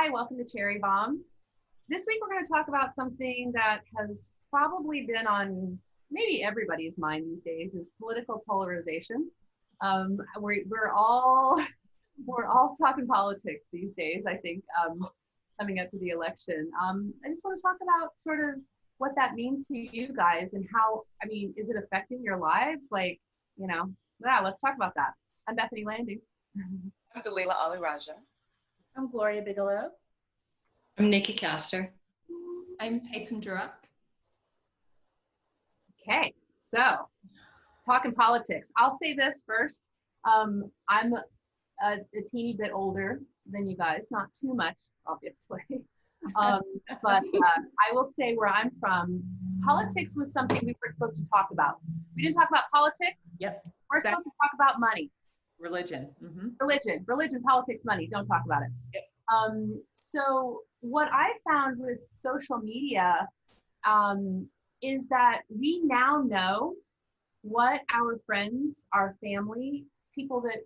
Hi, welcome to Cherry Bomb. This week we're going to talk about something that has probably been on maybe everybody's mind these days is political polarization. We're all we're all talking politics these days, I think, coming up to the election. I just want to talk about sort of what that means to you guys and how, I mean, is it affecting your lives? Yeah, let's talk about that. I'm Bethany Landing. I'm Dalila Ali Raja. I'm Gloria Bigelow. I'm Nikki Caster. I'm Tatum Durock. Okay, so talking politics. I'll say this first. I'm a teeny bit older than you guys, not too much, obviously. But I will say where I'm from, politics was something we were supposed to talk about. We didn't talk about politics. Yep. We're supposed to talk about money. Religion. Mm-hmm. Religion, politics, money. Don't talk about it. Yep. So what I found with social media is that we now know what our friends, our family, people that,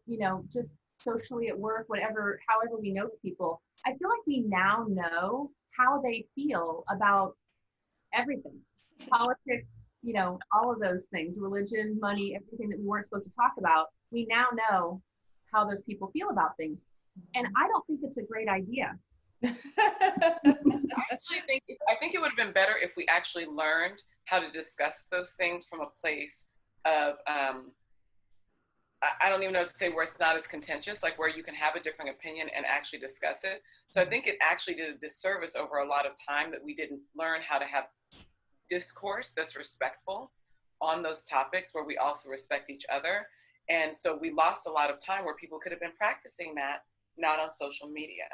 just socially at work, whatever, however we know people, I feel like we now know how they feel about everything. Politics, all of those things, religion, money, everything that we weren't supposed to talk about. We now know how those people feel about things. And I don't think it's a great idea. I think it would have been better if we actually learned how to discuss those things from a place of, I don't even know what to say, where it's not as contentious, like where you can have a different opinion and actually discuss it. So I think it actually did a disservice over a lot of time that we didn't learn how to have discourse that's respectful on those topics where we also respect each other. And so we lost a lot of time where people could have been practicing that, not on social media.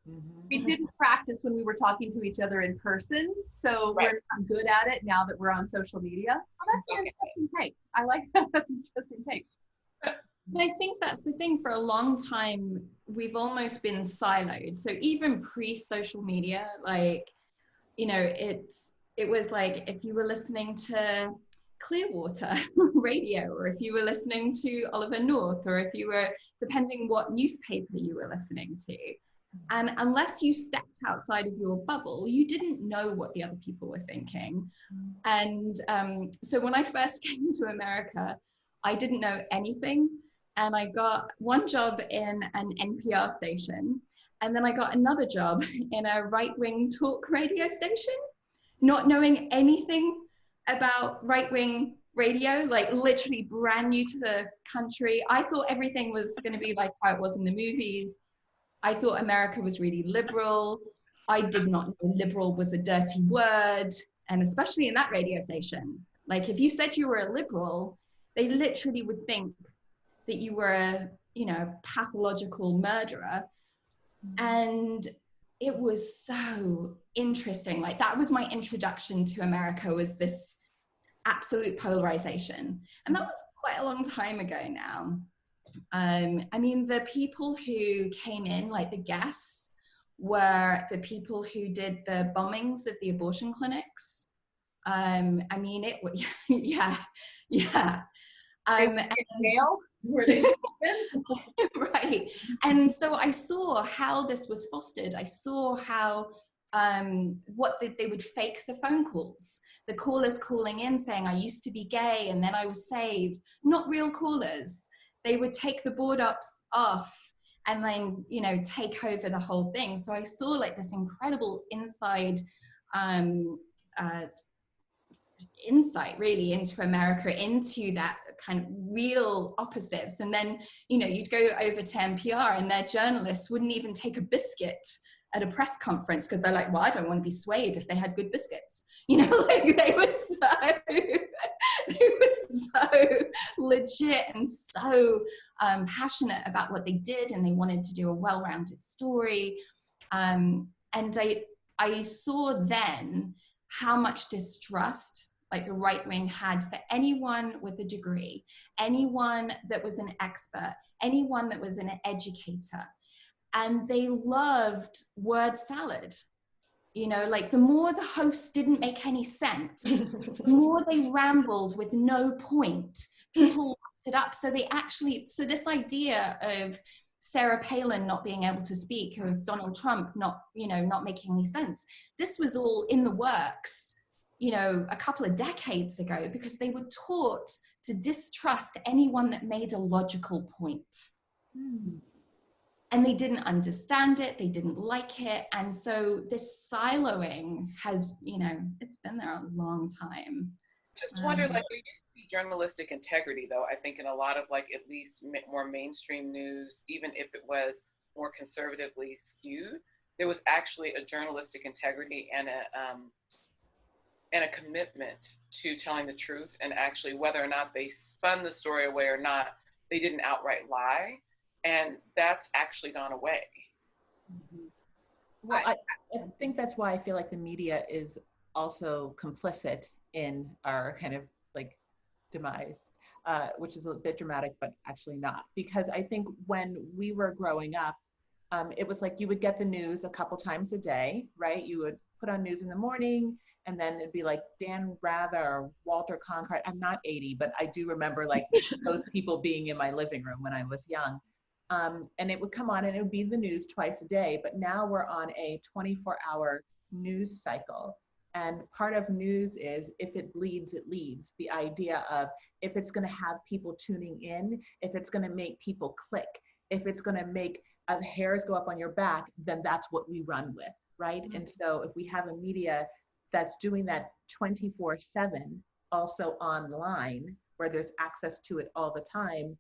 Mm-hmm. We didn't practice when we were talking to each other in person, so right. We're not good at it now that we're on social media. Oh, that's an interesting take. I like that. That's an interesting take. I think that's the thing. For a long time, we've almost been siloed. So even pre-social media, it was like if you were listening to Clearwater radio, or if you were listening to Oliver North, or if you were, depending what newspaper you were listening to. And unless you stepped outside of your bubble, you didn't know what the other people were thinking. And so when I first came to America, I didn't know anything. And I got one job in an NPR station. And then I got another job in a right-wing talk radio station, not knowing anything about right-wing radio, like literally brand new to the country. I thought everything was going to be like how it was in the movies. I thought America was really liberal. I did not know liberal was a dirty word. And especially in that radio station, like if you said you were a liberal, they literally would think that you were a, pathological murderer. And it was so interesting. Like that was my introduction to America, was this absolute polarization. And that was quite a long time ago now. The people who came in, like the guests, were the people who did the bombings of the abortion clinics. It was, yeah. Jail? Were they right. And so I saw how this was fostered. I saw how they would fake the phone calls. The callers calling in saying, I used to be gay and then I was saved. Not real callers. They would take the board ups off and then, take over the whole thing. So I saw like this incredible insight really into America, into that kind of real opposites. And then, you'd go over to NPR and their journalists wouldn't even take a biscuit at a press conference because they're like, well, I don't want to be swayed if they had good biscuits. They were so legit and so passionate about what they did, and they wanted to do a well-rounded story. And I saw then how much distrust like the right wing had for anyone with a degree, anyone that was an expert, anyone that was an educator. And they loved word salad. The more the host didn't make any sense, the more they rambled with no point, people looked it up. So this idea of Sarah Palin not being able to speak, of Donald Trump not, not making any sense. This was all in the works, a couple of decades ago, because they were taught to distrust anyone that made a logical point. And they didn't understand it, they didn't like it. And so this siloing has, it's been there a long time. Just wonder, like, there used to be journalistic integrity, though, I think, in a lot of, like, at least more mainstream news, even if it was more conservatively skewed, there was actually a journalistic integrity and a commitment to telling the truth, and actually whether or not they spun the story away or not, they didn't outright lie. And that's actually gone away. Well, I think that's why I feel like the media is also complicit in our kind of like demise, which is a bit dramatic, but actually not. Because I think when we were growing up, it was like you would get the news a couple times a day, right? You would put on news in the morning, and then it'd be like Dan Rather or Walter Cronkite. I'm not 80, but I do remember like those people being in my living room when I was young. And it would come on and it would be the news twice a day. But now we're on a 24-hour news cycle. And part of news is if it bleeds, it leads. The idea of if it's going to have people tuning in, if it's going to make people click, if it's going to make hairs go up on your back, then that's what we run with, right? Mm-hmm. And so if we have a media that's doing that 24/7, also online, where there's access to it all the time,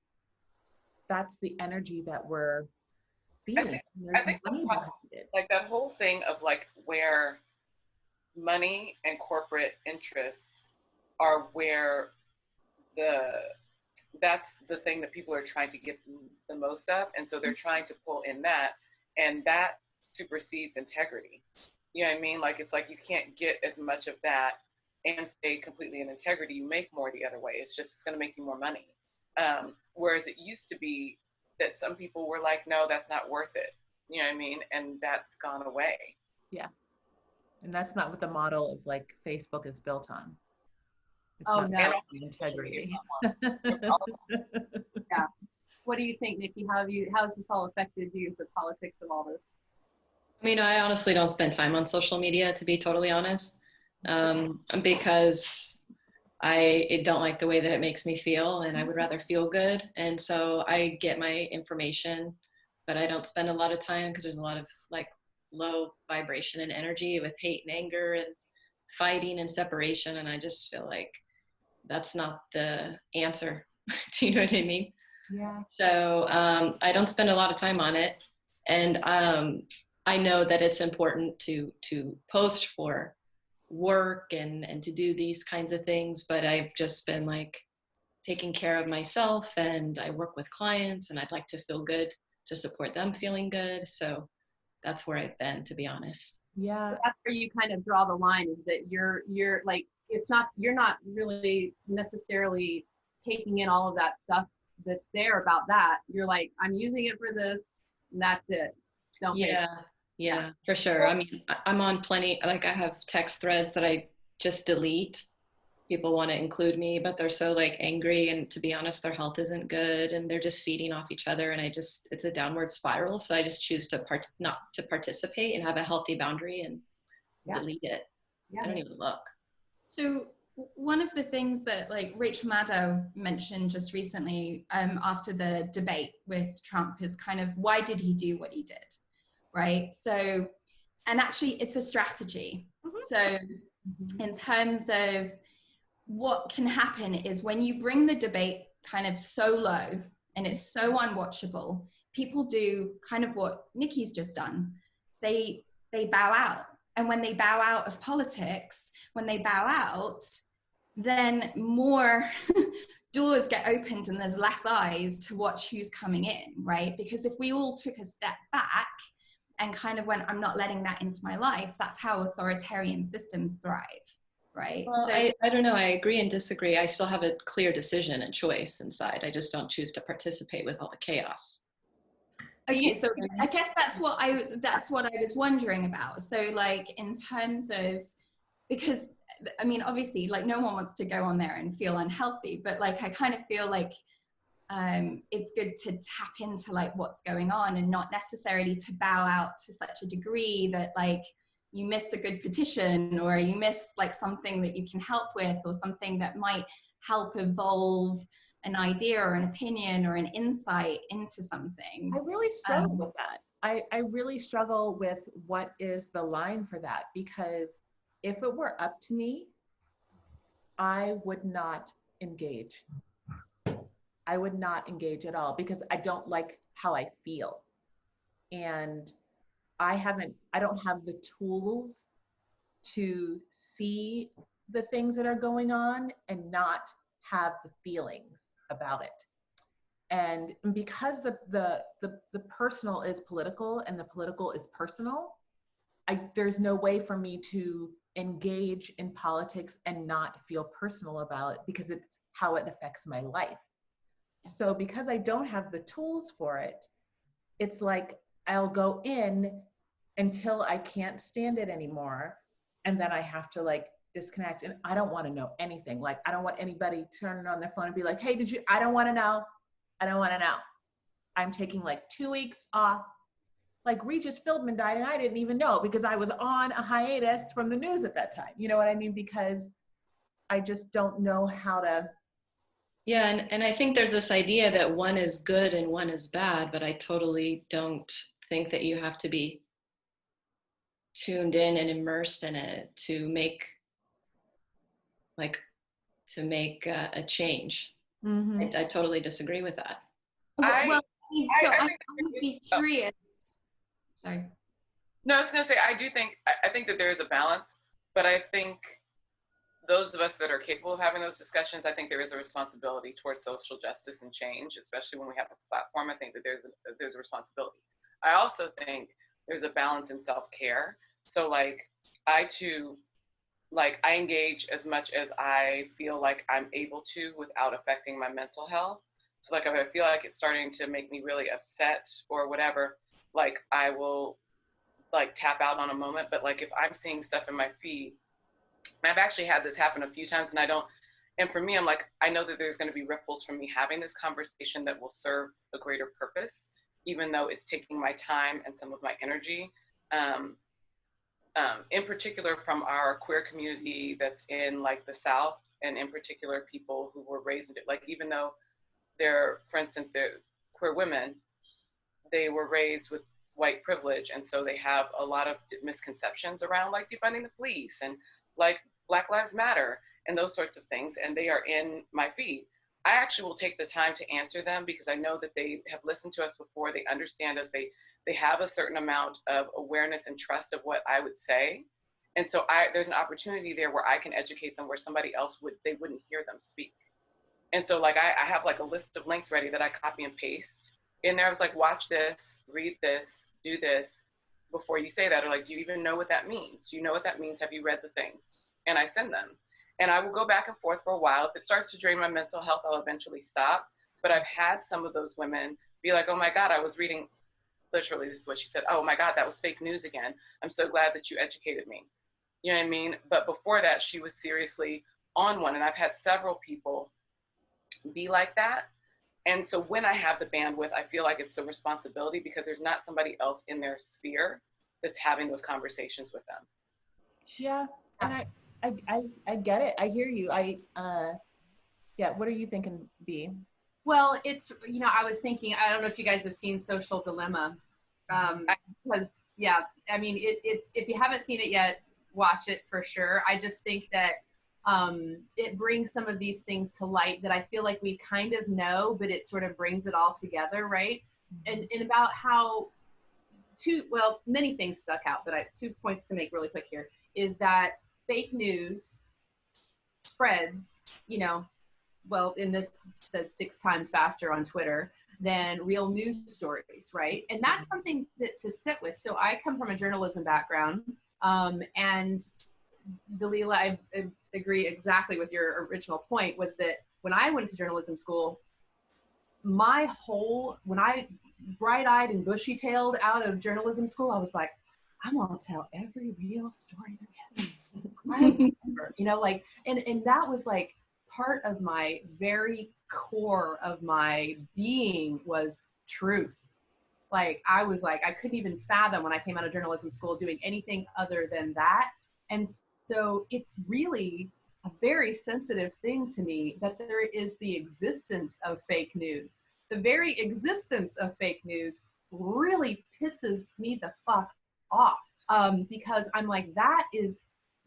that's the energy that we're feeling. I think like that whole thing of like where money and corporate interests are where that's the thing that people are trying to get the most of. And so they're trying to pull in that, and that supersedes integrity. You know what I mean? Like, it's like you can't get as much of that and stay completely in integrity. You make more the other way. It's going to make you more money. Whereas it used to be that some people were like, no, that's not worth it. You know what I mean? And that's gone away. Yeah. And that's not what the model of like Facebook is built on. It's no. Integrity. Yeah. What do you think, Nikki? How has this all affected you, the politics of all this? I mean, I honestly don't spend time on social media, to be totally honest, because I don't like the way that it makes me feel, and I would rather feel good. And so I get my information, but I don't spend a lot of time because there's a lot of like low vibration and energy with hate and anger and fighting and separation. And I just feel like that's not the answer. Do you know what I mean? Yeah. So I don't spend a lot of time on it. And I know that it's important to post for work and to do these kinds of things, but I've just been like taking care of myself, and I work with clients, and I'd like to feel good to support them feeling good. So that's where I've been, to be honest. Yeah. So that's where you kind of draw the line, is that you're like, you're not really necessarily taking in all of that stuff that's there about that. You're like, I'm using it for this, and that's it. Don't Yeah, for sure. I mean, I'm on plenty, like I have text threads that I just delete. People want to include me, but they're so like angry, and to be honest, their health isn't good, and they're just feeding off each other, and it's a downward spiral. So I just choose to not to participate and have a healthy boundary and delete it. Yeah. I don't even look. So one of the things that like Rachel Maddow mentioned just recently after the debate with Trump is kind of, why did he do what he did? Right? So, and actually it's a strategy. Mm-hmm. So in terms of what can happen is when you bring the debate kind of so low and it's so unwatchable, people do kind of what Nikki's just done. They bow out. And when they bow out of politics, when they bow out, then more doors get opened and there's less eyes to watch who's coming in, right? Because if we all took a step back and kind of went, I'm not letting that into my life, that's how authoritarian systems thrive, right? Well, so, I don't know, I agree and disagree. I still have a clear decision and choice inside. I just don't choose to participate with all the chaos. Okay, so I guess that's what I was wondering about. So like in terms of, because I mean, obviously like no one wants to go on there and feel unhealthy, but like I kind of feel like it's good to tap into like what's going on and not necessarily to bow out to such a degree that like you miss a good petition or you miss like something that you can help with or something that might help evolve an idea or an opinion or an insight into something. I really struggle with that. I really struggle with what is the line for that, because if it were up to me, I would not engage. I would not engage at all because I don't like how I feel. And I don't have the tools to see the things that are going on and not have the feelings about it. And because the personal is political and the political is personal, there's no way for me to engage in politics and not feel personal about it because it's how it affects my life. So because I don't have the tools for it, it's like I'll go in until I can't stand it anymore. And then I have to like disconnect. And I don't want to know anything. Like, I don't want anybody turning on their phone and be like, hey, I don't want to know. I don't want to know. I'm taking like 2 weeks off. Like Regis Philbin died and I didn't even know because I was on a hiatus from the news at that time. You know what I mean? Because I just don't know how to. Yeah, and I think there's this idea that one is good and one is bad, but I totally don't think that you have to be tuned in and immersed in it to make a change. Mm-hmm. I totally disagree with that. I would be curious. Sorry. No, I was going to say, I think that there is a balance, but I think those of us that are capable of having those discussions, I think there is a responsibility towards social justice and change, especially when we have a platform. I think that there's a responsibility. I also think there's a balance in self-care. So like, I engage as much as I feel like I'm able to without affecting my mental health. So like, if I feel like it's starting to make me really upset or whatever, like I will like tap out on a moment. But like if I'm seeing stuff in my feed, I've actually had this happen a few times and for me, I'm like, I know that there's going to be ripples from me having this conversation that will serve a greater purpose, even though it's taking my time and some of my energy. In particular from our queer community that's in like the South, and in particular people who were raised in it, like even though they're queer women, they were raised with white privilege, and so they have a lot of misconceptions around like defunding the police and like Black Lives Matter and those sorts of things, and they are in my feed. I actually will take the time to answer them because I know that they have listened to us before, they understand us, they have a certain amount of awareness and trust of what I would say. And so there's an opportunity there where I can educate them where somebody else wouldn't hear them speak. And so like I have like a list of links ready that I copy and paste in there. I was like, watch this, read this, do this before you say that. Or like, do you even know what that means? Do you know what that means? Have you read the things? And I send them. And I will go back and forth for a while. If it starts to drain my mental health, I'll eventually stop. But I've had some of those women be like, oh my God, I was reading, literally, this is what she said. Oh my God, that was fake news again. I'm so glad that you educated me. You know what I mean? But before that, she was seriously on one. And I've had several people be like that. And so when I have the bandwidth, I feel like it's a responsibility because there's not somebody else in their sphere that's having those conversations with them. Yeah, and I get it. I hear you. Yeah, what are you thinking, B? Well, it's, I was thinking, I don't know if you guys have seen Social Dilemma, because yeah, I mean, it's, if you haven't seen it yet, watch it for sure. I just think that it brings some of these things to light that I feel like we kind of know, but it sort of brings it all together, right? And about how many things stuck out, but 2 points to make really quick here is that fake news spreads, in this said 6 times faster on Twitter than real news stories, right? And that's something to sit with. So I come from a journalism background, and Dalila, I agree exactly with your original point, was that when I went to journalism school, when I bright-eyed and bushy-tailed out of journalism school, I was like, I'm gonna tell every real story there is. I remember, and that was like part of my very core of my being was truth. Like I was like, I couldn't even fathom when I came out of journalism school doing anything other than that. And so it's really a very sensitive thing to me that there is the existence of fake news. The very existence of fake news really pisses me the fuck off, because I'm like,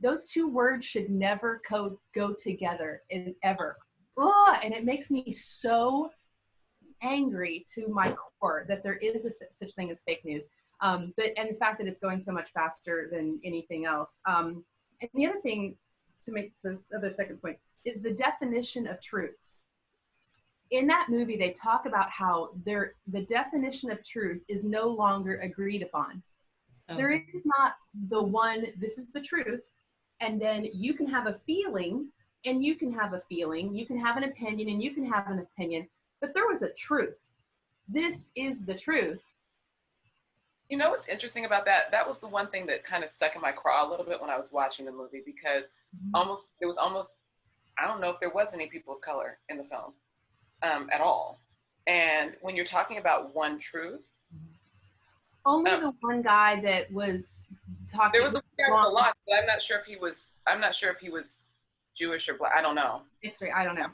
those two words should never go together ever. Ugh, and it makes me so angry to my core that there is such thing as fake news. And the fact that it's going so much faster than anything else. And the other thing, to make this other second point, is the definition of truth. In that movie, they talk about how the definition of truth is no longer agreed upon. There is not the one, this is the truth, and then you can have a feeling, and you can have a feeling, you can have an opinion, and you can have an opinion, but there was a truth. This is the truth. You know what's interesting about that? That was the one thing that kind of stuck in my craw a little bit when I was watching the movie, because it was almost, I don't know if there was any people of color in the film at all. And when you're talking about one truth, only the one guy that was talking. There was a guy with a lot, but I'm not sure if he was Jewish or Black. I don't know. I don't know.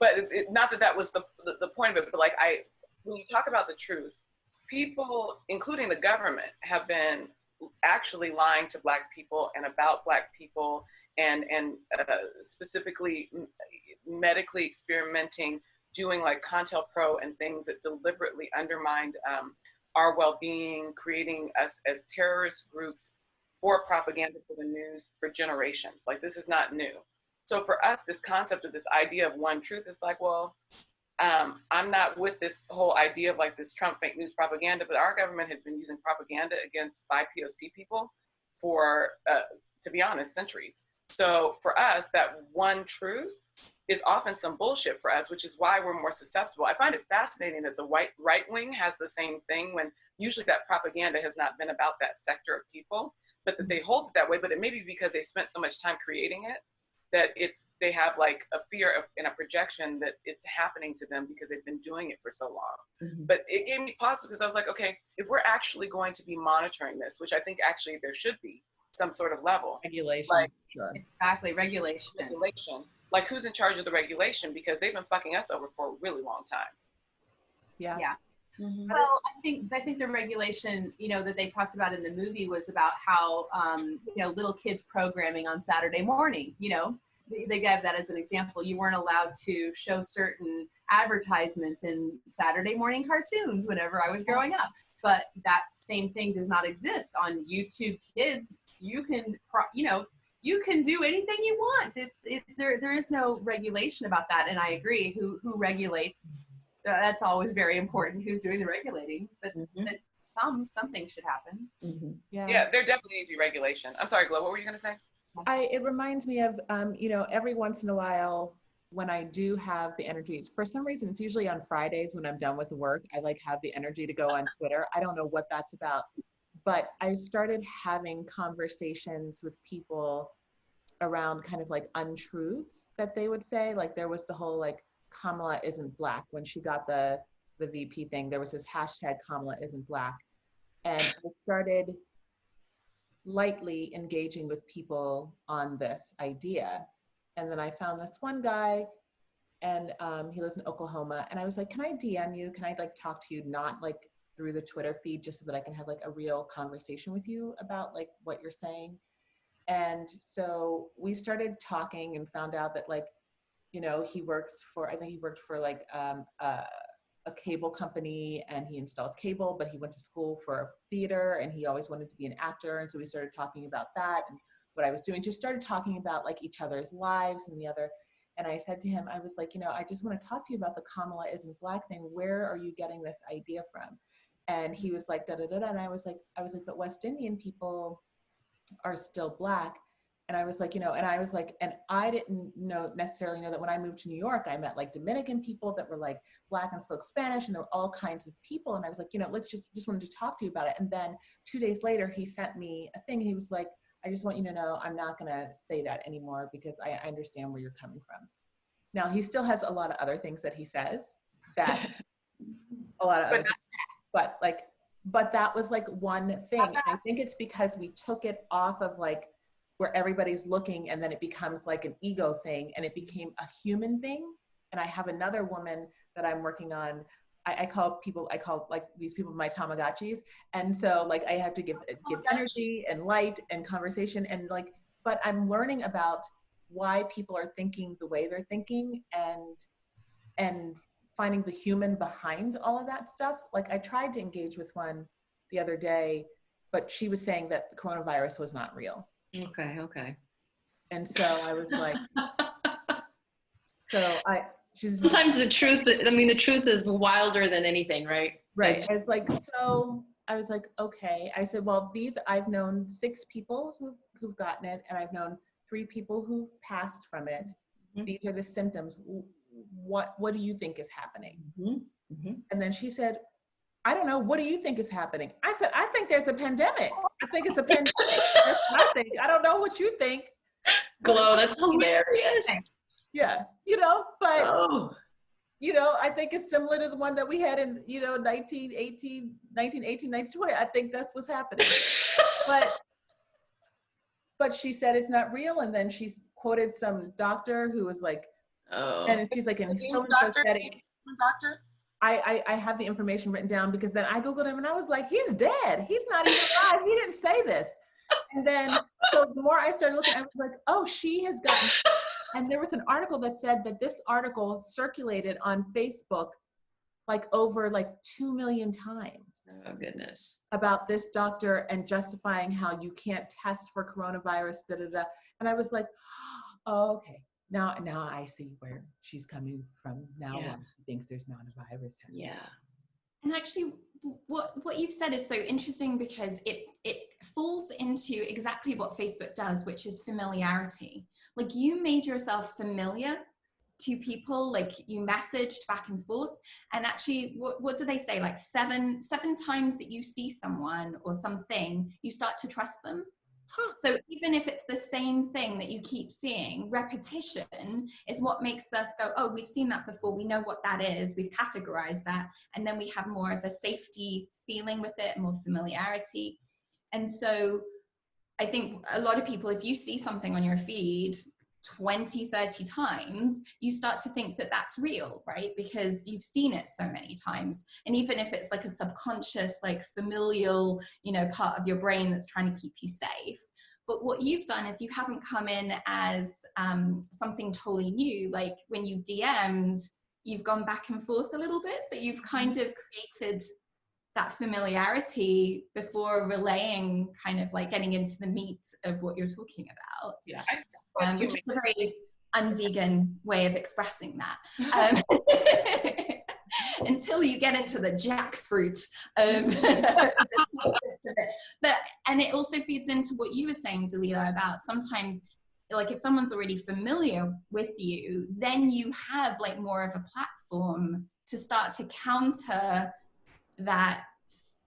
But not that was the point of it. But like when you talk about the truth, people, including the government, have been actually lying to Black people and about Black people, and specifically medically experimenting, doing like CONTELPRO and things that deliberately undermined our well-being, creating us as terrorist groups for propaganda for the news for generations. Like, this is not new. So for us, this concept of this idea of one truth is like, well, I'm not with this whole idea of like this Trump fake news propaganda, but our government has been using propaganda against BIPOC people for, to be honest, centuries. So for us, that one truth is often some bullshit for us, which is why we're more susceptible. I find it fascinating that the right wing has the same thing, when usually that propaganda has not been about that sector of people, but that they hold it that way. But it may be because they've spent so much time creating it that they have like a fear of, and a projection that it's happening to them because they've been doing it for so long. Mm-hmm. But it gave me pause, because I was like, okay, if we're actually going to be monitoring this, which I think actually there should be some sort of level. Regulation. Like, sure. Exactly, regulation. Like, who's in charge of the regulation? Because they've been fucking us over for a really long time. Yeah. Mm-hmm. Well, I think the regulation, that they talked about in the movie was about how, little kids programming on Saturday morning, they gave that as an example. You weren't allowed to show certain advertisements in Saturday morning cartoons whenever I was growing up. But that same thing does not exist on YouTube Kids. You can, you can do anything you want. There is no regulation about that. And I agree. Who regulates? That's always very important. Who's doing the regulating? But, mm-hmm. but something should happen. Mm-hmm. Yeah, there definitely needs to be regulation. I'm sorry, Glo, what were you gonna say? It reminds me of, every once in a while when I do have the energy, for some reason, it's usually on Fridays when I'm done with work, I have the energy to go on Twitter. I don't know what that's about, but I started having conversations with people around kind of like untruths that they would say. Like, there was the whole Kamala isn't Black. When she got the VP thing, there was this hashtag Kamala isn't Black. And I started lightly engaging with people on this idea. And then I found this one guy, and he lives in Oklahoma. And I was like, can I DM you? Can I talk to you, not through the Twitter feed, just so that I can have a real conversation with you about what you're saying? And so we started talking and found out that he works for, I think he worked for a cable company, and he installs cable, but he went to school for theater and he always wanted to be an actor. And so we started talking about that and what I was doing, just started talking about each other's lives and the other. And I said to him, I was like, I just want to talk to you about the Kamala isn't Black thing. Where are you getting this idea from? And he was like, da da da da. And I was like, but West Indian people are still Black. And I was like, and I didn't necessarily know that when I moved to New York, I met Dominican people that were Black and spoke Spanish, and there were all kinds of people. And I was like, let's just wanted to talk to you about it. And then 2 days later, he sent me a thing. And he was like, I just want you to know, I'm not going to say that anymore because I understand where you're coming from. Now he still has a lot of other things that he says that a lot of other things, but that was like one thing. And I think it's because we took it off of like where everybody's looking, and then it becomes like an ego thing, and it became a human thing. And I have another woman that I'm working on. I call like these people my Tamagotchis. And so like I have to give energy and light and conversation, and like, but I'm learning about why people are thinking the way they're thinking, and finding the human behind all of that stuff. Like I tried to engage with one the other day, but she was saying that the coronavirus was not real. Okay. And so I was like, sometimes the truth is wilder than anything, right? Right. It's like, so I was like, okay. I said, well, I've known 6 people who've gotten it, and I've known 3 people who've passed from it. Mm-hmm. These are the symptoms. What do you think is happening? Mm-hmm. Mm-hmm. And then she said, I don't know. What do you think is happening? I said, I think there's a pandemic. I think it's a pandemic. That's what I think. I don't know what you think. Glow, that's hilarious. Yeah, but I think it's similar to the one that we had in 1918, 1920. I think that's what's happening. but she said it's not real, and then she quoted some doctor who was like, and she's like, and so pathetic. Doctor? I have the information written down, because then I Googled him and I was like, he's dead. He's not even alive. He didn't say this. And then, so the more I started looking, I was like, oh, she has gotten, and there was an article that said that this article circulated on Facebook like over like 2 million times. Oh, goodness. About this doctor and justifying how you can't test for coronavirus, da, da, da. And I was like, oh, okay. Now I see where she's coming from. Now she thinks there's not a virus. Yeah. And actually, what you've said is so interesting, because it falls into exactly what Facebook does, which is familiarity. Like, you made yourself familiar to people, like you messaged back and forth, and actually what do they say, like seven times that you see someone or something, you start to trust them. So even if it's the same thing that you keep seeing, repetition is what makes us go, oh, we've seen that before, we know what that is, we've categorized that, and then we have more of a safety feeling with it, more familiarity. And so I think a lot of people, if you see something on your feed 20, 30 times, you start to think that that's real, right? Because you've seen it so many times. And even if it's like a subconscious, like familial, part of your brain that's trying to keep you safe. But what you've done is you haven't come in as something totally new. Like when you DM'd, you've gone back and forth a little bit. So you've kind of created that familiarity before relaying, kind of like getting into the meat of what you're talking about. Yeah. Which is a very unvegan way of expressing that. Until you get into the jackfruit of but and it also feeds into what you were saying, Dalila, about sometimes, like, if someone's already familiar with you, then you have like more of a platform to start to counter that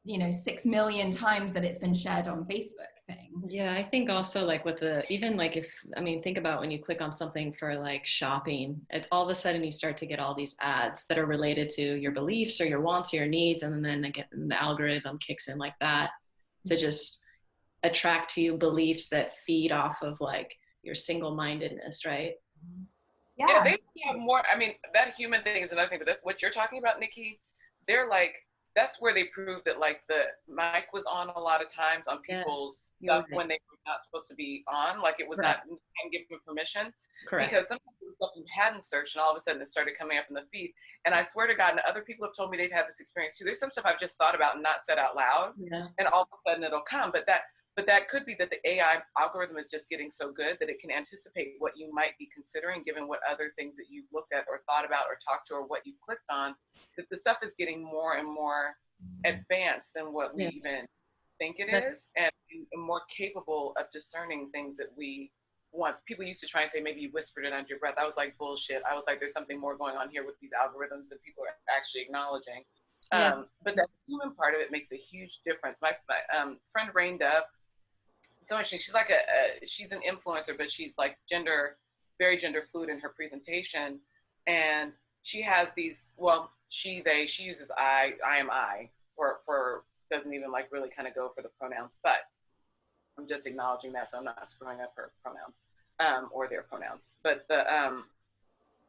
6 million times that it's been shared on Facebook thing. Yeah, I think also like with think about when you click on something for like shopping, all of a sudden you start to get all these ads that are related to your beliefs or your wants or your needs, and then the algorithm kicks in like that to just attract to you beliefs that feed off of like your single-mindedness, right? Yeah, they have more. I mean, that human thing is another thing, but what you're talking about, Nikki, they're like, that's where they proved that like the mic was on a lot of times on people's stuff when they were not supposed to be on, like it was not, and give them permission. Correct. Because sometimes it was stuff you hadn't searched, and all of a sudden it started coming up in the feed. And I swear to God, and other people have told me they've had this experience too. There's some stuff I've just thought about and not said out loud, and all of a sudden it'll come. But that could be that the AI algorithm is just getting so good that it can anticipate what you might be considering, given what other things that you've looked at or thought about or talked to or what you clicked on, that the stuff is getting more and more advanced than what we even think it is, and more capable of discerning things that we want. People used to try and say maybe you whispered it under your breath. I was like, bullshit. I was like, there's something more going on here with these algorithms that people are actually acknowledging. But that human part of it makes a huge difference. My friend Rain Dove, so interesting. She's like she's an influencer, but she's like very gender fluid in her presentation. And she has these, well, she uses I am I for doesn't even like really kind of go for the pronouns, but I'm just acknowledging that so I'm not screwing up her pronouns or their pronouns. But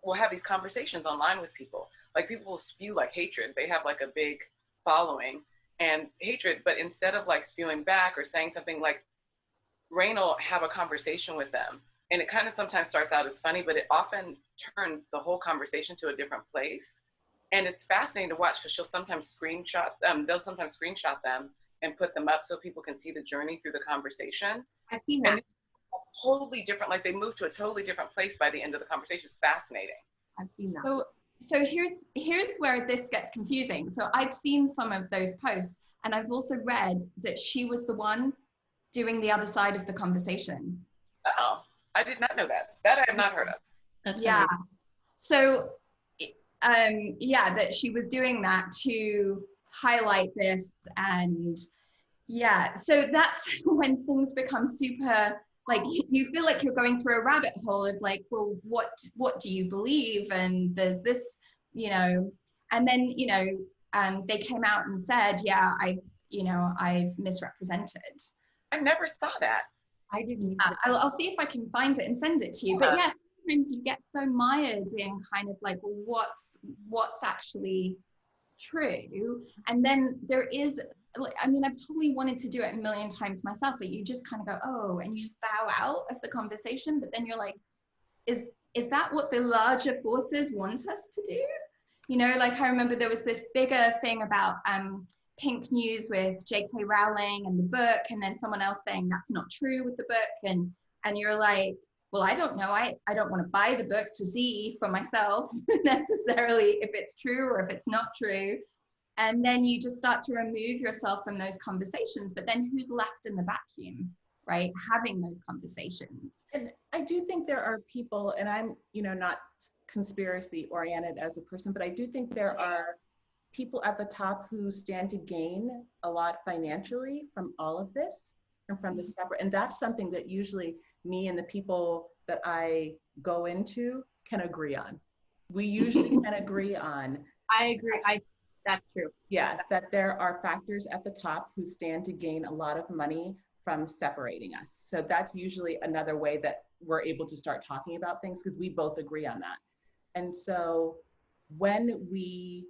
we'll have these conversations online with people. Like people will spew like hatred. They have like a big following and hatred, but instead of like spewing back or saying something, like Rain will have a conversation with them. And it kind of sometimes starts out as funny, but it often turns the whole conversation to a different place. And it's fascinating to watch because they'll sometimes screenshot them and put them up so people can see the journey through the conversation. I've seen that. And it's totally different. Like they move to a totally different place by the end of the conversation. It's fascinating. I've seen that. So here's where this gets confusing. So I've seen some of those posts, and I've also read that she was the one doing the other side of the conversation. Oh, I did not know that. That I have not heard of. That's yeah. amazing. So, yeah, that she was doing that to highlight this, and yeah, so that's when things become super, like you feel like you're going through a rabbit hole of like, well, what do you believe? And there's this, and then they came out and said, yeah, I've misrepresented. I never saw that. I didn't. I'll see if I can find it and send it to you. But yeah, sometimes you get so mired in kind of like, well, what's actually true? And then there is, I mean, I've totally wanted to do it a million times myself, but you just kind of go, oh, and you just bow out of the conversation. But then you're like, is that what the larger forces want us to do? Like I remember there was this bigger thing about Pink News with J.K. Rowling and the book, and then someone else saying that's not true with the book, and you're like, well, I don't know, I don't want to buy the book to see for myself necessarily if it's true or if it's not true. And then you just start to remove yourself from those conversations, but then who's left in the vacuum, right, having those conversations? And I do think there are people, and I'm not conspiracy oriented as a person, but I do think there are people at the top who stand to gain a lot financially from all of this and from the separate, and that's something that usually me and the people that I go into can agree on. We usually can agree on. I agree. That's true. Yeah, that there are factors at the top who stand to gain a lot of money from separating us. So that's usually another way that we're able to start talking about things, because we both agree on that. And so when we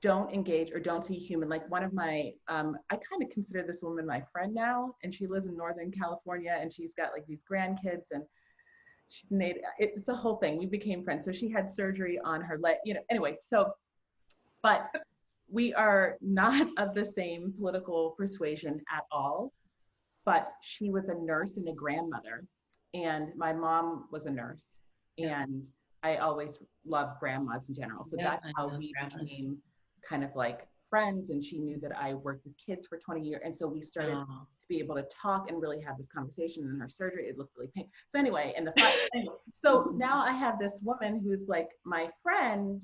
don't engage or don't see human, like one of my, I kind of consider this woman my friend now, and she lives in Northern California, and she's got like these grandkids, and she's made, it's a whole thing. We became friends. So she had surgery on her leg, anyway, so, but we are not of the same political persuasion at all, but she was a nurse and a grandmother, and my mom was a nurse, and I always loved grandmas in general. So that's how we became kind of like friends, and she knew that I worked with kids for 20 years. And so we started to be able to talk and really have this conversation. And her surgery, it looked really painful. So anyway, so now I have this woman who's like my friend,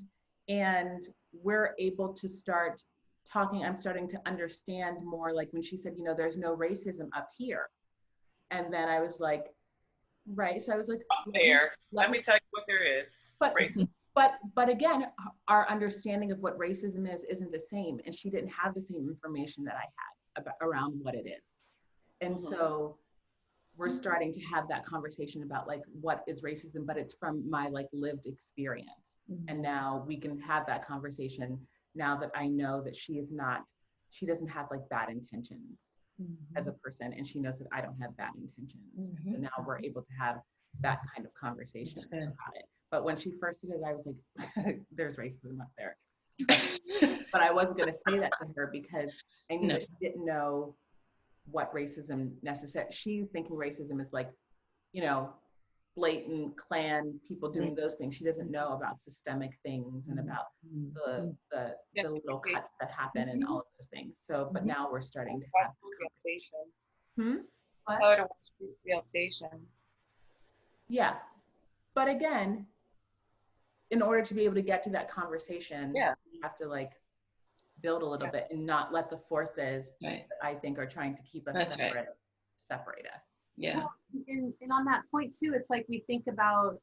and we're able to start talking. I'm starting to understand more, like when she said, there's no racism up here. And then I was like, right. So I was like, up there, let me tell you what there is. Racism. But again, our understanding of what racism is isn't the same, and she didn't have the same information that I had about around what it is. And so we're starting to have that conversation about like what is racism, but it's from my like lived experience. And now we can have that conversation now that I know that she doesn't have like bad intentions as a person, and she knows that I don't have bad intentions. So now we're able to have that kind of conversation about it. But when she first did it, I was like, there's racism up there. But I wasn't going to say that to her because I knew that she didn't know what racism necessarily. She's thinking racism is like, blatant Klan people doing those things. She doesn't know about systemic things and about the little cuts that happen and all of those things. So, but now we're starting to have realization. Yeah. But again, in order to be able to get to that conversation, we have to like build a little bit and not let the forces that I think are trying to keep us separate us. Yeah. Well, and on that point too, it's like we think about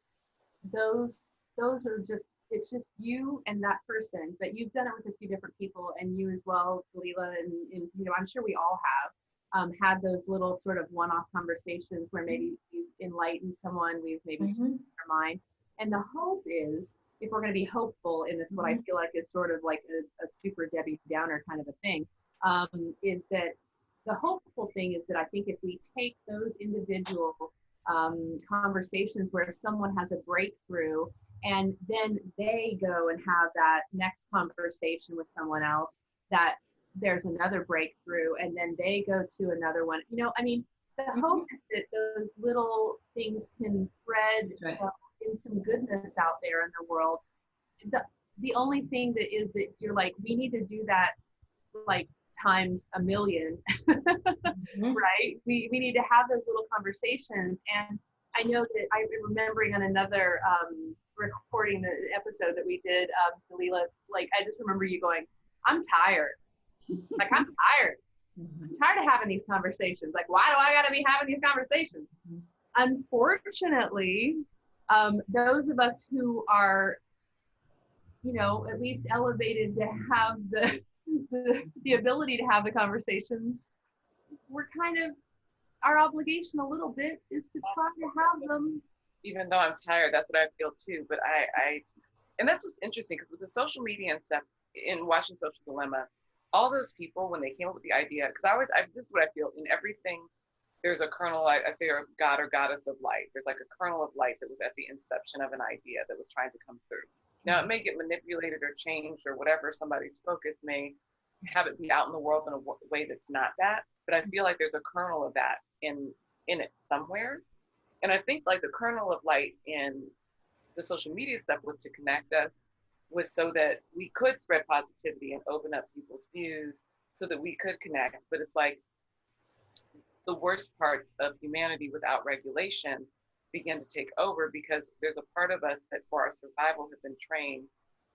those those are just, it's just you and that person, but you've done it with a few different people, and you as well, Leela, and you know, I'm sure we all have had those little sort of one-off conversations where maybe you enlighten someone, we've maybe changed their mind. And the hope is, if we're going to be hopeful in this, what I feel like is sort of like a super Debbie Downer kind of a thing, is that the hopeful thing is that I think if we take those individual conversations where someone has a breakthrough, and then they go and have that next conversation with someone else, that there's another breakthrough, and then they go to another one. You know, I mean, the hope is that those little things can thread in some goodness out there in the world. The only thing that is that you're like, we need to do that like times a million, right? We need to have those little conversations. And I know that I'm remembering on another recording, the episode that we did, Leela, like I just remember you going, I'm tired. Like, I'm tired. I'm tired of having these conversations. Like, why do I got to be having these conversations? Unfortunately, those of us who are, you know, at least elevated to have the ability to have the conversations, we're kind of, our obligation a little bit is to try to have them. Even though I'm tired, that's what I feel too. But and that's what's interesting, because with the social media and stuff, in watching Social Dilemma, all those people, when they came up with the idea, because this is what I feel, in everything, there's a kernel, I say, or God or goddess of light. There's like a kernel of light that was at the inception of an idea that was trying to come through. Now, it may get manipulated or changed or whatever, somebody's focus may have it be out in the world in a way that's not that, but I feel like there's a kernel of that in it somewhere. And I think like the kernel of light in the social media stuff was to connect us, was so that we could spread positivity and open up people's views so that we could connect. But it's like the worst parts of humanity without regulation begin to take over, because there's a part of us that for our survival have been trained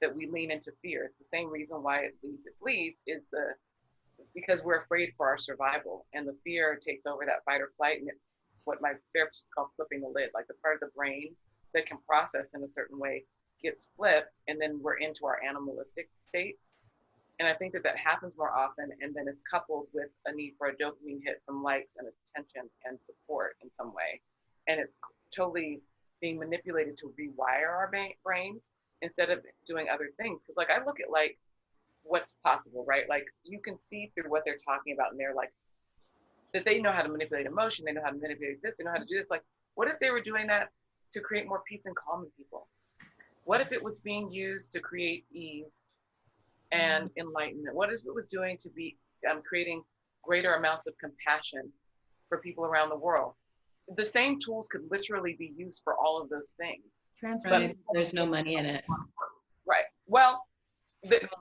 that we lean into fear. It's the same reason why it bleeds is because we're afraid for our survival, and the fear takes over that fight or flight. And what my therapist calls flipping the lid, like the part of the brain that can process in a certain way gets flipped, and then we're into our animalistic states. And I think that happens more often, and then it's coupled with a need for a dopamine hit from likes and attention and support in some way. And it's totally being manipulated to rewire our brains instead of doing other things. Because like I look at like what's possible, right? Like you can see through what they're talking about, and they're like, that they know how to manipulate emotion, they know how to manipulate this, they know how to do this. Like, what if they were doing that to create more peace and calm in people? What if it was being used to create ease and enlightenment? What if it was doing to be creating greater amounts of compassion for people around the world? The same tools could literally be used for all of those things. Right. There's no money in it. Right. Well,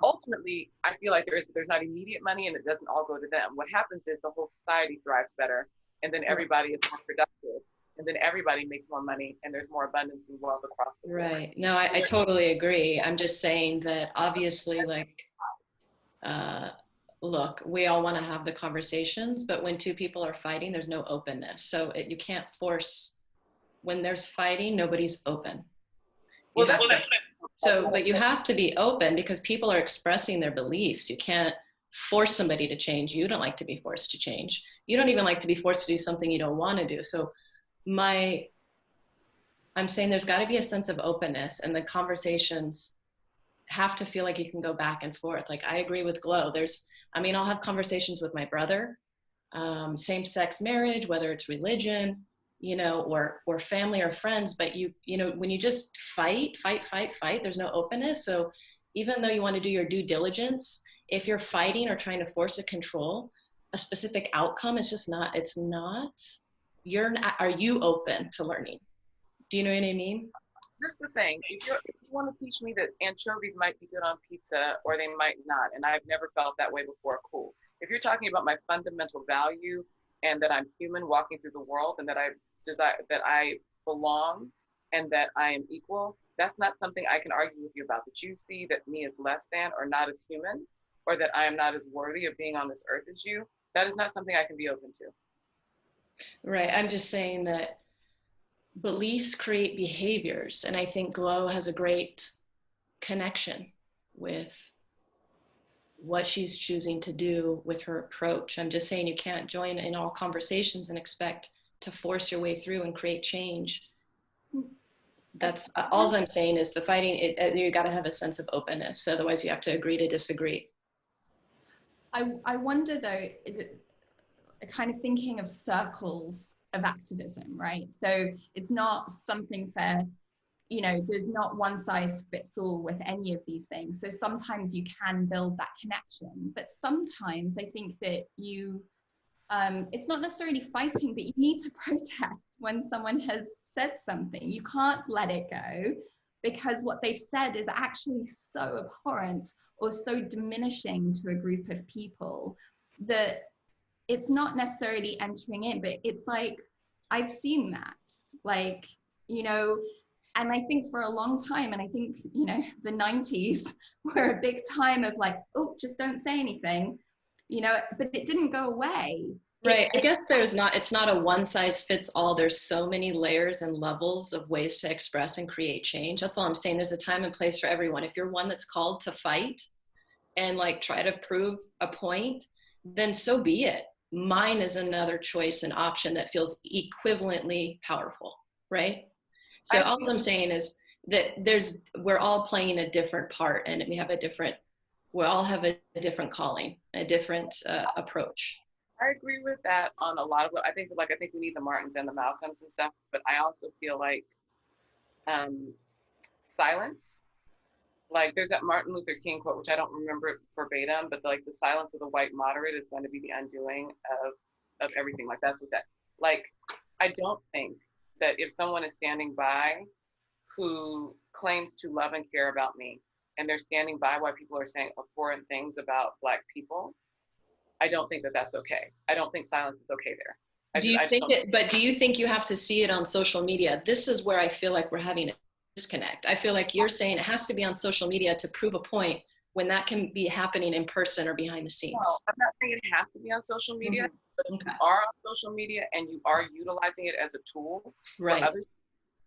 ultimately, I feel like there's not immediate money, and it doesn't all go to them. What happens is the whole society thrives better, and then everybody is more productive, and then everybody makes more money, and there's more abundance and wealth across the board. Right. No, I totally agree. I'm just saying that obviously, like, look, we all want to have the conversations, but when two people are fighting, there's no openness. So you can't force, when there's fighting, nobody's open. Well, that's but you have to be open, because people are expressing their beliefs. You can't force somebody to change. You don't like to be forced to change. You don't even like to be forced to do something you don't want to do. So I'm saying there's got to be a sense of openness, and the conversations have to feel like you can go back and forth. Like I agree with Glow. I'll have conversations with my brother, same-sex marriage, whether it's religion, or family or friends, but when you just fight, there's no openness. So even though you want to do your due diligence, if you're fighting or trying to force or control a specific outcome, are you open to learning? Do you know what I mean? That's the thing. If you want to teach me that anchovies might be good on pizza or they might not, and I've never felt that way before, cool. If you're talking about my fundamental value and that I'm human walking through the world, and that I desire, that I belong, and that I am equal, that's not something I can argue with you about. That you see that me is less than or not as human, or that I am not as worthy of being on this earth as you, that is not something I can be open to. Right. I'm just saying that beliefs create behaviors. And I think Glow has a great connection with what she's choosing to do with her approach. I'm just saying you can't join in all conversations and expect to force your way through and create change. That's all I'm saying is the fighting, you got to have a sense of openness. Otherwise you have to agree to disagree. I wonder though, kind of thinking of circles of activism, right? So it's not something for, you know, there's not one size fits all with any of these things. So sometimes you can build that connection, but sometimes I think that you, it's not necessarily fighting, but you need to protest when someone has said something. You can't let it go because what they've said is actually so abhorrent or so diminishing to a group of people that it's not necessarily entering in, but it's like, I've seen that, like, you know, and I think for a long time, and I think, you know, the 90s were a big time of like, oh, just don't say anything, you know, but it didn't go away. Right. I guess it's not a one size fits all. There's so many layers and levels of ways to express and create change. That's all I'm saying. There's a time and place for everyone. If you're one that's called to fight and like try to prove a point, then so be it. Mine is another choice and option that feels equivalently powerful, right? So all I'm saying is that we're all playing a different part, and we all have a different calling, a different approach. I agree with that on a lot of it. I think we need the Martins and the Malcolms and stuff, but I also feel like silence. Like there's that Martin Luther King quote, which I don't remember verbatim, but the silence of the white moderate is going to be the undoing of everything. Like that's what's that. Like I don't think that if someone is standing by who claims to love and care about me, and they're standing by while people are saying abhorrent things about Black people, I don't think that that's okay. I don't think silence is okay there. Do you think you have to see it on social media? This is where I feel like we're having a disconnect. I feel like you're saying it has to be on social media to prove a point when that can be happening in person or behind the scenes. No, I'm not saying it has to be on social media, but if you are on social media and you are utilizing it as a tool for others,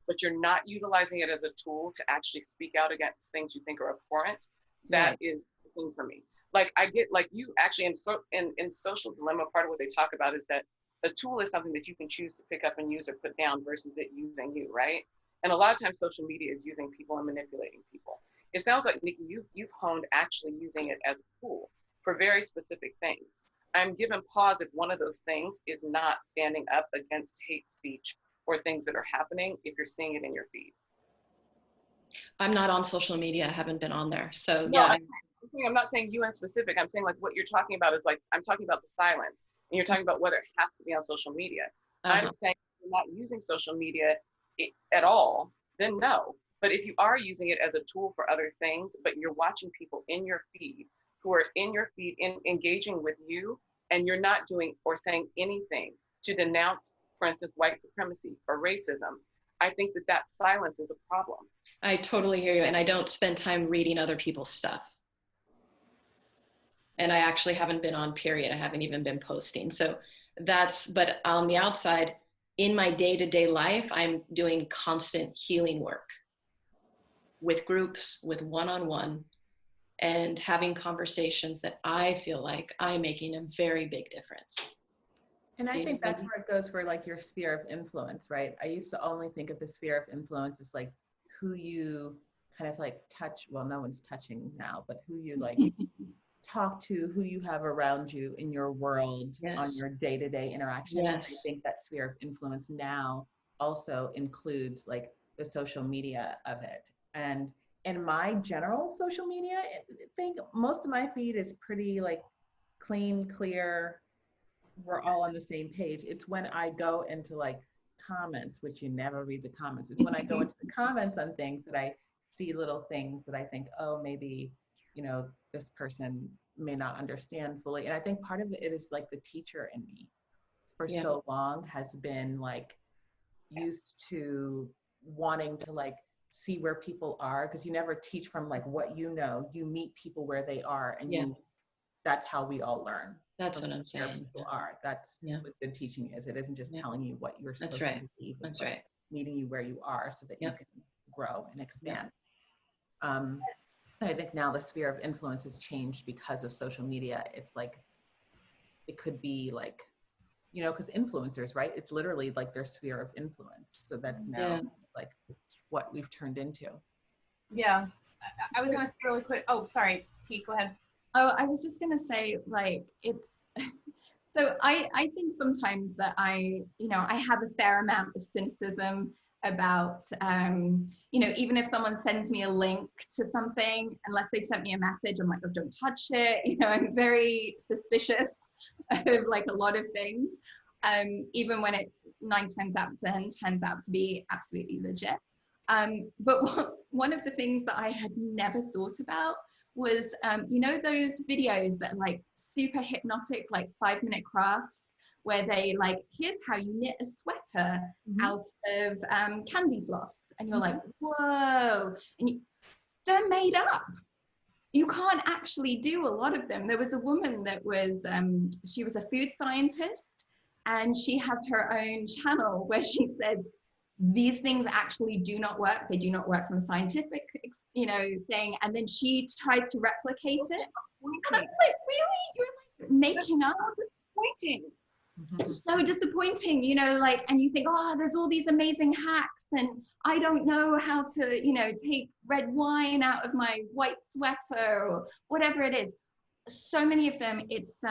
but you're not utilizing it as a tool to actually speak out against things you think are abhorrent, that is the thing for me. Like I get, like you actually in Social Dilemma, part of what they talk about is that a tool is something that you can choose to pick up and use or put down versus it using you, right? And a lot of times social media is using people and manipulating people. It sounds like, Nikki, you've honed actually using it as a tool for very specific things. I'm given pause if one of those things is not standing up against hate speech or things that are happening if you're seeing it in your feed. I'm not on social media. I haven't been on there. So no, yeah. I'm not saying you in specific. I'm saying like what you're talking about is like, I'm talking about the silence. And you're talking about whether it has to be on social media. I'm saying if you're not using social media at all, then no. But if you are using it as a tool for other things, but you're watching people in your feed who are in your feed engaging with you, and you're not doing or saying anything to denounce, for instance, white supremacy or racism, I think that silence is a problem. I totally hear you. And I don't spend time reading other people's stuff. And I actually haven't been on, period. I haven't even been posting. So but on the outside, in my day-to-day life, I'm doing constant healing work with groups, with one-on-one, and having conversations that I feel like I'm making a very big difference. And I think that's where it goes for like your sphere of influence, right? I used to only think of the sphere of influence as like who you kind of like touch. Well, no one's touching now, but who you like talk to, who you have around you in your world on your day-to-day interaction. I think that sphere of influence now also includes like the social media of it. And in my general social media, I think most of my feed is pretty like clean, clear. We're all on the same page. It's when I go into like comments, which you never read the comments. It's when I go into the comments on things that I see little things that I think, oh, maybe, you know, this person may not understand fully. And I think part of it is like the teacher in me for so long has been like used to wanting to like see where people are, because you never teach from like what you know. You meet people where they are, and that's how we all learn. That's what I'm saying. People are. That's what good teaching is. It isn't just telling you what you're supposed to believe. That's right. meeting you where you are so that you can grow and expand. And I think now the sphere of influence has changed because of social media. It's like, it could be like, you know, because influencers, right? It's literally like their sphere of influence. So that's now like what we've turned into. Yeah. I was going to say really quick. Oh, sorry. T, go ahead. Oh, I was just going to say, like, it's, so I think sometimes that I have a fair amount of cynicism about, you know, even if someone sends me a link to something, unless they've sent me a message, I'm like, oh, don't touch it. You know, I'm very suspicious of like a lot of things, even when it 9 times out of 10 turns out to be absolutely legit. But one of the things that I had never thought about was, you know, those videos that are like super hypnotic, like 5-minute crafts, where they like, here's how you knit a sweater out of candy floss. And you're like, whoa. And they're made up. You can't actually do a lot of them. There was a woman that was, she was a food scientist, and she has her own channel where she said, these things actually do not work. They do not work from a scientific, you know, thing. And then she tries to replicate it. And I was like, really? You're like making up? Disappointing. It's so disappointing, you know, like, and you think, oh, there's all these amazing hacks, and I don't know how to, you know, take red wine out of my white sweater or whatever it is. So many of them, it's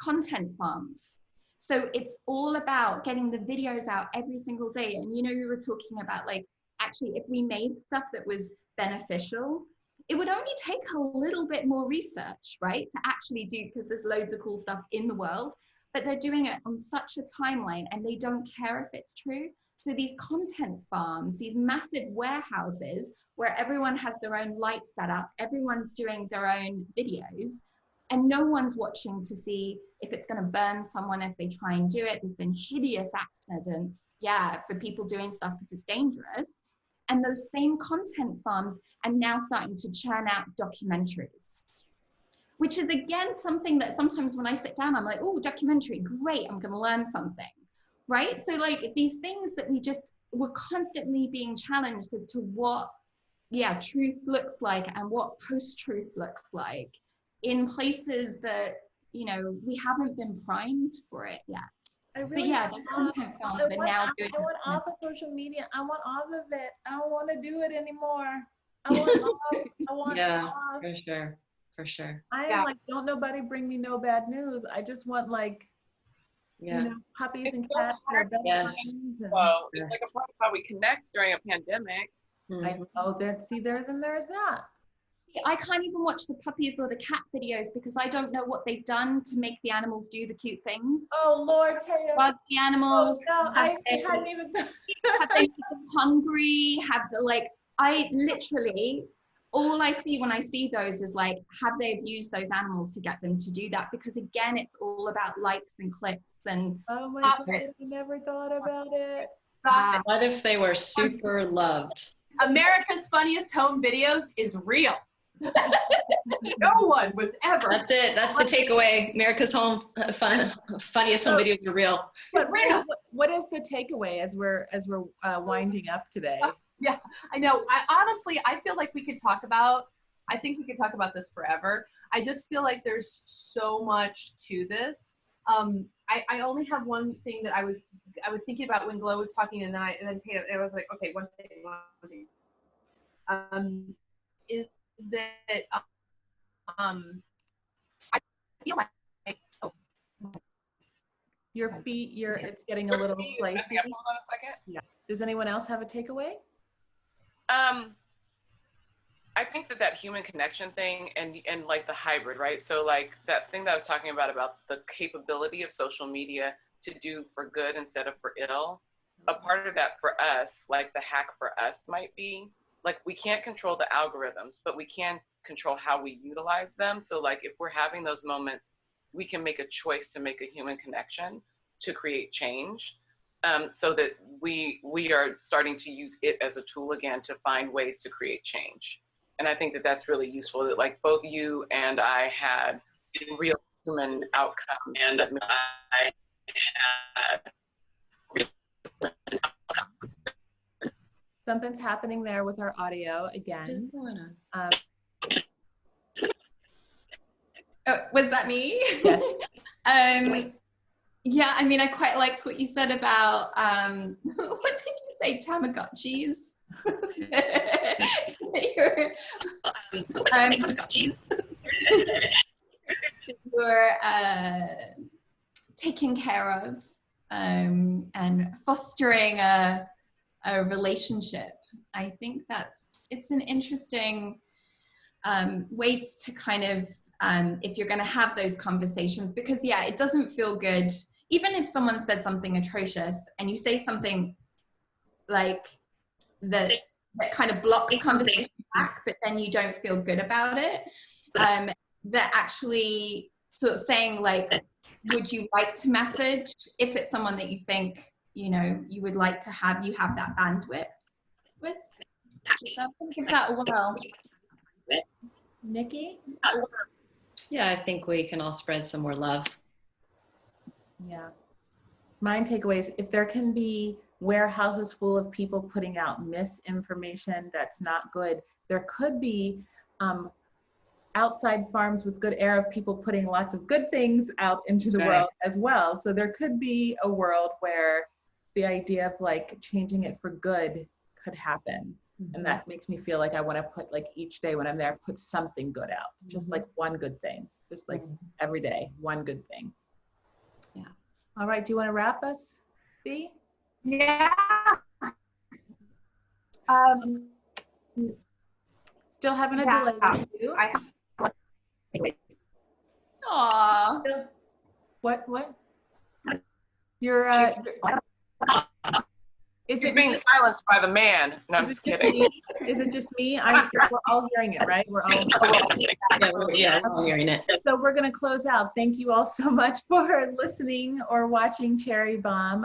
content farms. So it's all about getting the videos out every single day. And, you know, you were talking about, like, actually, if we made stuff that was beneficial, it would only take a little bit more research, right, to actually do, because there's loads of cool stuff in the world, but they're doing it on such a timeline and they don't care if it's true. So these content farms, these massive warehouses where everyone has their own light set up, everyone's doing their own videos, and no one's watching to see if it's going to burn someone if they try and do it. There's been hideous accidents, for people doing stuff because it's dangerous. And those same content farms are now starting to churn out documentaries, which is, again, something that sometimes when I sit down, I'm like, oh, documentary, great, I'm going to learn something, right? So like these things that we're constantly being challenged as to what, truth looks like and what post-truth looks like in places that, you know, we haven't been primed for it yet. But those content farms are now doing it. I want off of social media. I want off of it. I don't want to do it anymore. I want off. I want off. For sure. I am like, don't nobody bring me no bad news. I just want, like, you know, puppies and cats that are best friends. Well, it's like a part of how we connect during a pandemic. I know that. See, there's that. I can't even watch the puppies or the cat videos because I don't know what they've done to make the animals do the cute things. Oh, Lord, Taylor. Bug the animals. Oh, no, I hadn't even. Have they become hungry? I literally, all I see when I see those is like, have they abused those animals to get them to do that? Because again, it's all about likes and clicks and. Oh my God, I never thought about it. What if they were super loved? America's Funniest Home Videos is real. No one was ever. That's it. That's the takeaway. America's funniest home videos are real. But what is the takeaway as we're winding up today? Yeah, I know. I feel like we could talk about. I think we could talk about this forever. I just feel like there's so much to this. I only have one thing that I was thinking about when Glow was talking, and then Tatum, I was like, okay, one thing. Is that I feel like your feet, it's getting a little spicy. Hold on a second. Yeah. Does anyone else have a takeaway? I think that human connection thing and like the hybrid, right? So like that thing that I was talking about the capability of social media to do for good instead of for ill. A part of that for us, like the hack for us might be, like we can't control the algorithms, but we can control how we utilize them. So like if we're having those moments, we can make a choice to make a human connection to create change. So that we are starting to use it as a tool again to find ways to create change. And I think that that's really useful, that like both you and I had real human outcomes. And I had real Something's happening there with our audio again. What is going on? Oh, was that me? Yes. Yeah, I mean, I quite liked what you said about, what did you say, Tamagotchis? You're taking care of and fostering a relationship. I think it's an interesting way to kind of, if you're going to have those conversations, because yeah, it doesn't feel good. Even if someone said something atrocious and you say something like that kind of blocks conversation back, but then you don't feel good about it, that actually sort of saying like, would you like to message, if it's someone that you think, you know, you would like to have, you have that bandwidth with. So I think give that a whirl. Nikki? Yeah, I think we can all spread some more love. Yeah. My takeaways, if there can be warehouses full of people putting out misinformation that's not good, there could be outside farms with good air of people putting lots of good things out into the world as well. So there could be a world where the idea of like changing it for good could happen. And that makes me feel like I want to put, like, each day when I'm there, put something good out, just like one good thing, just like every day, one good thing. Yeah. All right. Do you want to wrap us, B? Yeah. Still having a delay with you. I have. Aww. What? You're, is She's it being silenced by the man. No, I'm just kidding. Is it just me? We're all hearing it, right? We're all we're all hearing it. So we're going to close out. Thank you all so much for listening or watching Cherry Bomb.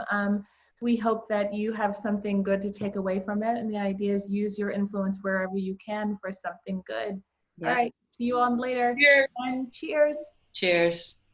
We hope that you have something good to take away from it. And the idea is use your influence wherever you can for something good. Yeah. All right. See you all later. Cheers. And cheers. Cheers.